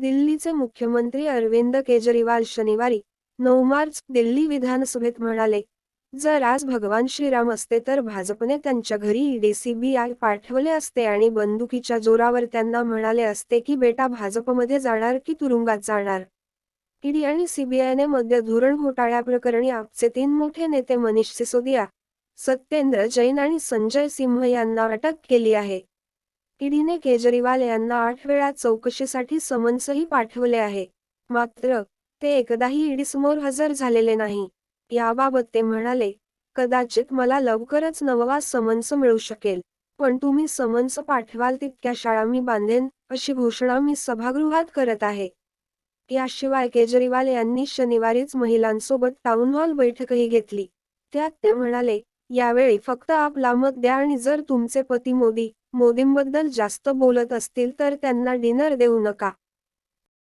दिल्लीचे मुख्यमंत्री अरविंद केजरीवाल शनिवारी 9 मार्च दिल्ली विधानसभेत म्हणाले, जर आज भगवान श्रीराम असते तर भाजपने त्यांच्या घरी ईडी सीबीआय पाठवले असते आणि बंदुकीच्या जोरावर त्यांना म्हणाले असते की बेटा भाजपमध्ये जाणार की तुरुंगात जाणार. ईडी आणि सीबीआयने मद्य धोरण घोटाळ्याप्रकरणी आपचे 3 मोठे नेते मनीष सिसोदिया, सत्येंद्र जैन आणि संजय सिंह यांना अटक केली आहे. ईडीने केजरीवाल यांना 8 वेळा चौकशीसाठी समन्सही पाठवले आहे. मात्र, ते एकदाही ईडीसमोर हजर झालेले नाही. याबाबत ते म्हणाले, कदाचित मला लवकरच 9वा समन्स मिळू शकेल. पण तुम्ही समन्स पाठवाल तितक्या शाळा मी बांधेन, अशी घोषणा मी सभागृहात करत आहे. याशिवाय केजरीवाल यांनी शनिवारीच महिलांसोबत टाउन हॉल बैठकही घेतली. त्यात ते म्हणाले, यावेळी फक्त आपला मत द्या आणि जर तुमचे पती मोदींबद्दल जास्त बोलत असतील तर त्यांना डिनर देऊ नका.